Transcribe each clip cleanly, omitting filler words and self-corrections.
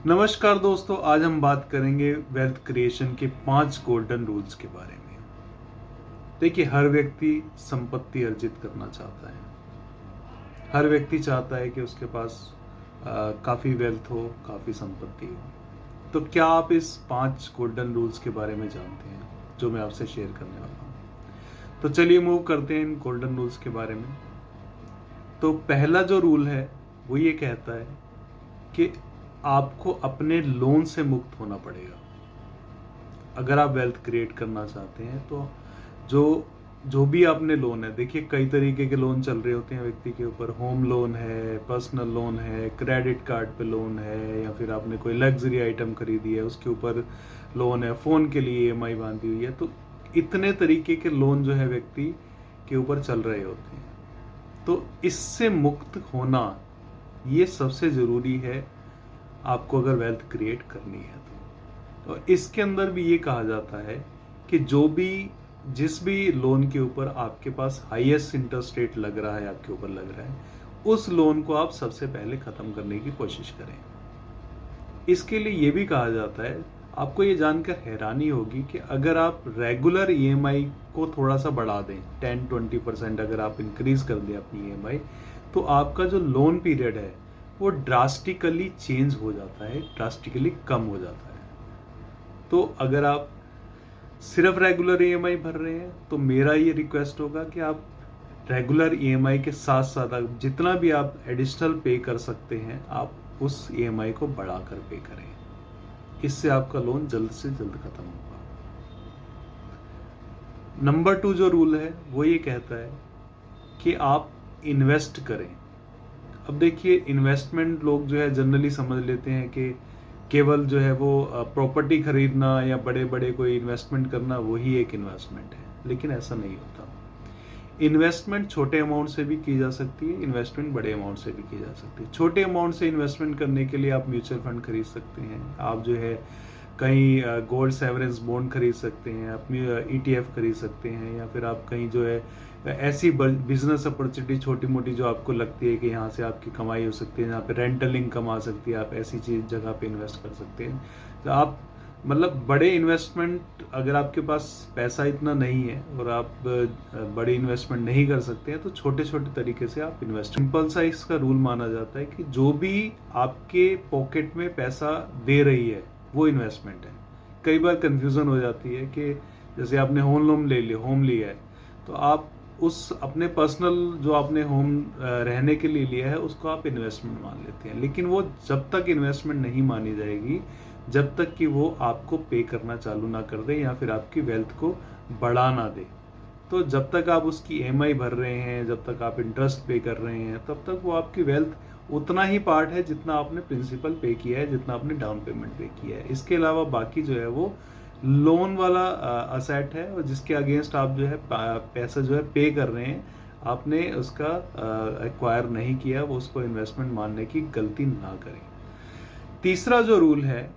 नमस्कार दोस्तों, आज हम बात करेंगे वेल्थ क्रिएशन के 5 गोल्डन रूल्स के बारे में। देखिए, हर व्यक्ति संपत्ति अर्जित करना चाहता है। हर व्यक्ति चाहता है कि उसके पास काफ़ी वेल्थ हो, काफ़ी संपत्ति हो। तो क्या आप इस 5 गोल्डन रूल्स के बारे में जानते हैं जो मैं आपसे शेयर करने वाला हूँ? तो चलिए मूव करते हैं इन गोल्डन रूल्स के बारे में। तो पहला जो रूल है वो ये कहता है कि आपको अपने लोन से मुक्त होना पड़ेगा। अगर आप वेल्थ क्रिएट करना चाहते हैं तो जो जो भी आपने लोन है, देखिए कई तरीके के लोन चल रहे होते हैं व्यक्ति के ऊपर। होम लोन है, पर्सनल लोन है, क्रेडिट कार्ड पे लोन है, या फिर आपने कोई लग्जरी आइटम खरीदी है उसके ऊपर लोन है, फ़ोन के लिए ईएमआई बांधी हुई है। तो इतने तरीके के लोन जो है व्यक्ति के ऊपर चल रहे होते हैं। तो इससे मुक्त होना ये सबसे ज़रूरी है आपको अगर वेल्थ क्रिएट करनी है तो। और इसके अंदर भी ये कहा जाता है कि जिस भी लोन के ऊपर आपके पास हाईएस्ट इंटरेस्ट रेट लग रहा है, आपके ऊपर लग रहा है, उस लोन को आप सबसे पहले खत्म करने की कोशिश करें। इसके लिए ये भी कहा जाता है, आपको ये जानकर हैरानी होगी कि अगर आप रेगुलर ईएमआई को थोड़ा सा बढ़ा दें, 10-20% अगर आप इंक्रीज कर दें अपनी ईएमआई, तो आपका जो लोन पीरियड है वो ड्रास्टिकली चेंज हो जाता है, ड्रास्टिकली कम हो जाता है। तो अगर आप सिर्फ रेगुलर ईएमआई भर रहे हैं तो मेरा ये रिक्वेस्ट होगा कि आप रेगुलर ईएमआई के साथ साथ जितना भी आप एडिशनल पे कर सकते हैं, आप उस ईएमआई को बढ़ाकर पे करें। इससे आपका लोन जल्द से जल्द खत्म होगा। नंबर 2 जो रूल है वो ये कहता है कि आप इन्वेस्ट करें। अब देखिए, इन्वेस्टमेंट लोग जो है जनरली समझ लेते हैं कि केवल जो है वो प्रॉपर्टी खरीदना या बड़े बड़े कोई इन्वेस्टमेंट करना वही एक इन्वेस्टमेंट है, लेकिन ऐसा नहीं होता। इन्वेस्टमेंट छोटे अमाउंट से भी की जा सकती है, इन्वेस्टमेंट बड़े अमाउंट से भी की जा सकती है। छोटे अमाउंट से इन्वेस्टमेंट करने के लिए आप म्यूचुअल फंड खरीद सकते हैं, आप जो है कहीं गोल्ड सेवरेंस बॉन्ड खरीद सकते हैं, अपनी ईटीएफ खरीद सकते हैं, या फिर आप कहीं जो है ऐसी बिजनेस अपॉर्चुनिटी छोटी मोटी जो आपको लगती है कि यहाँ से आपकी कमाई हो सकती है, यहाँ पे रेंटल इनकम आ सकती है, आप ऐसी चीज जगह पे इन्वेस्ट कर सकते हैं। तो आप मतलब बड़े इन्वेस्टमेंट, अगर आपके पास पैसा इतना नहीं है और आप बड़ी इन्वेस्टमेंट नहीं कर सकते हैं, तो छोटे छोटे तरीके से आप इन्वेस्ट। सिंपल सा इसका रूल माना जाता है कि जो भी आपके पॉकेट में पैसा दे रही है वो इन्वेस्टमेंट है। कई बार कंफ्यूजन हो जाती है कि जैसे आपने होम लोन होम लिया है, तो आप उस अपने पर्सनल जो आपने होम रहने के लिए लिया है उसको आप इन्वेस्टमेंट मान लेते हैं, लेकिन वो जब तक इन्वेस्टमेंट नहीं मानी जाएगी जब तक कि वो आपको पे करना चालू ना कर दे या फिर आपकी वेल्थ को बढ़ा ना दे। तो जब तक आप उसकी ईएमआई भर रहे हैं, जब तक आप इंटरेस्ट पे कर रहे हैं, तब तक वो आपकी वेल्थ उतना ही पार्ट है जितना आपने प्रिंसिपल पे किया है, जितना आपने डाउन पेमेंट पे किया है। इसके अलावा बाकी जो है वो लोन वाला असेट है, और जिसके अगेंस्ट आप जो है पैसा जो है पे कर रहे हैं, आपने उसका एक्वायर नहीं किया, वो उसको इन्वेस्टमेंट मानने की गलती ना करें। तीसरा जो रूल है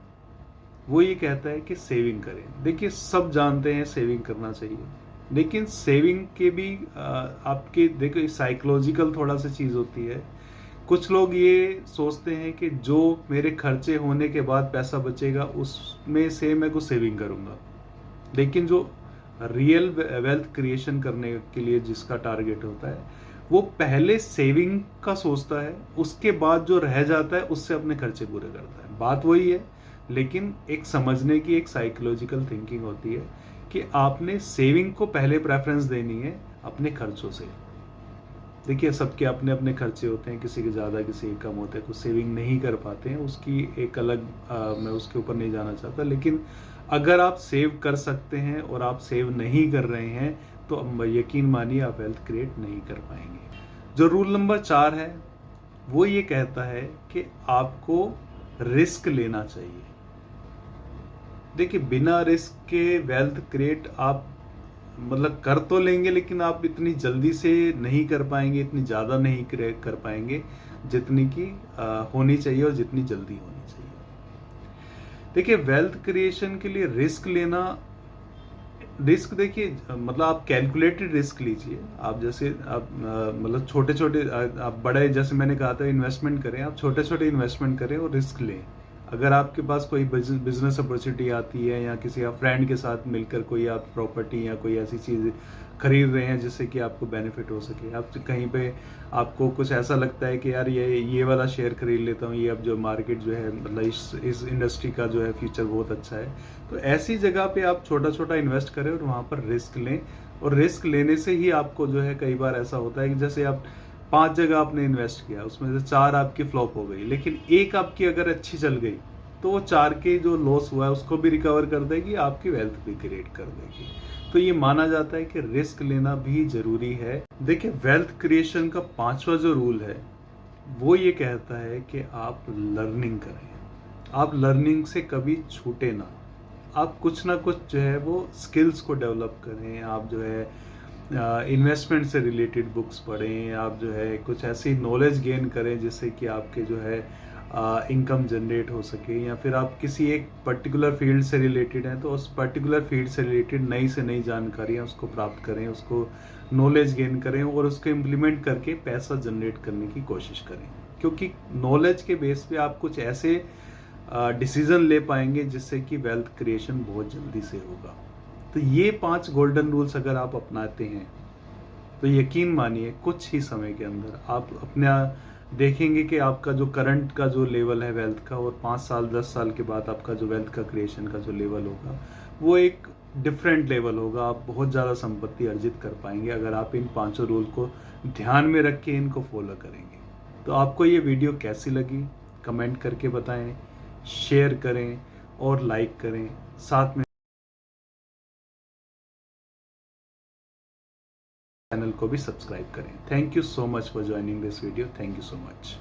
वो ये कहता है कि सेविंग करें। देखिए, सब जानते हैं सेविंग करना चाहिए, लेकिन सेविंग के भी आपके देखो साइकोलॉजिकल थोड़ा सा चीज होती है। कुछ लोग ये सोचते हैं कि जो मेरे खर्चे होने के बाद पैसा बचेगा उसमें से मैं कुछ सेविंग करूंगा, लेकिन जो रियल वेल्थ क्रिएशन करने के लिए जिसका टारगेट होता है वो पहले सेविंग का सोचता है, उसके बाद जो रह जाता है उससे अपने खर्चे पूरे करता है। बात वही है, लेकिन एक समझने की एक साइकोलॉजिकल थिंकिंग होती है कि आपने सेविंग को पहले प्रेफरेंस देनी है अपने खर्चों से। देखिए, सबके अपने अपने खर्चे होते हैं, किसी के ज़्यादा किसी के कम होते हैं, कुछ सेविंग नहीं कर पाते हैं, उसकी एक अलग मैं उसके ऊपर नहीं जाना चाहता। लेकिन अगर आप सेव कर सकते हैं और आप सेव नहीं कर रहे हैं तो यकीन मानिए आप वेल्थ क्रिएट नहीं कर पाएंगे। जो रूल नंबर 4 है वो ये कहता है कि आपको रिस्क लेना चाहिए। देखिए, बिना रिस्क के वेल्थ क्रिएट आप मतलब कर तो लेंगे, लेकिन आप इतनी जल्दी से नहीं कर पाएंगे, इतनी ज़्यादा नहीं कर पाएंगे जितनी की होनी चाहिए और जितनी जल्दी होनी चाहिए। देखिए, वेल्थ क्रिएशन के लिए रिस्क लेना, रिस्क देखिए मतलब आप कैलकुलेटेड रिस्क लीजिए। आप जैसे आप मतलब छोटे छोटे आप बड़े, जैसे मैंने कहा था इन्वेस्टमेंट करें, आप छोटे छोटे इन्वेस्टमेंट करें और रिस्क लें। अगर आपके पास कोई बिजनेस अपॉर्चुनिटी आती है या किसी आप फ्रेंड के साथ मिलकर कोई आप प्रॉपर्टी या कोई ऐसी चीज़ खरीद रहे हैं जिससे कि आपको बेनिफिट हो सके, आप कहीं पे आपको कुछ ऐसा लगता है कि यार ये वाला शेयर खरीद लेता हूँ, ये अब जो मार्केट जो है मतलब इस इंडस्ट्री का जो है फ्यूचर बहुत अच्छा है, तो ऐसी जगह पे आप छोटा छोटा इन्वेस्ट करें और वहाँ पर रिस्क लें। और रिस्क लेने से ही आपको जो है कई बार ऐसा होता है कि जैसे आप 5 जगह आपने इन्वेस्ट किया, उसमें से 4 आपकी फ्लॉप हो गई, लेकिन एक आपकी अगर अच्छी चल गई तो वो 4 के जो लॉस हुआ है उसको भी रिकवर कर देगी, आपकी वेल्थ भी क्रिएट कर देगी। तो ये माना जाता है कि रिस्क लेना भी जरूरी है। देखिए, वेल्थ क्रिएशन का 5वां जो रूल है वो ये कहता है कि आप लर्निंग करें। आप लर्निंग से कभी छूटे ना। आप कुछ ना कुछ जो है वो स्किल्स को डेवलप करें। आप जो है इन्वेस्टमेंट से रिलेटेड बुक्स पढ़ें, आप जो है कुछ ऐसी नॉलेज गेन करें जिससे कि आपके जो है इनकम जनरेट हो सके, या फिर आप किसी एक पर्टिकुलर फील्ड से रिलेटेड हैं तो उस पर्टिकुलर फील्ड से रिलेटेड नई से नई जानकारियाँ उसको प्राप्त करें, उसको नॉलेज गेन करें और उसको इम्प्लीमेंट करके पैसा जनरेट करने की कोशिश करें। क्योंकि नॉलेज के बेस पे आप कुछ ऐसे डिसीजन ले पाएंगे जिससे कि वेल्थ क्रिएशन बहुत जल्दी से होगा। तो ये 5 गोल्डन रूल्स अगर आप अपनाते हैं तो यकीन मानिए कुछ ही समय के अंदर आप अपना देखेंगे कि आपका जो करंट का जो लेवल है वेल्थ का, और 5 साल 10 साल के बाद आपका जो वेल्थ का क्रिएशन का जो लेवल होगा वो एक डिफरेंट लेवल होगा। आप बहुत ज़्यादा संपत्ति अर्जित कर पाएंगे अगर आप इन 5 रूल को ध्यान में रख के इनको फॉलो करेंगे। तो आपको ये वीडियो कैसी लगी कमेंट करके बताएं, शेयर करें और लाइक करें, साथ में चैनल को भी सब्सक्राइब करें। Thank you so much for joining this video. Thank you so much.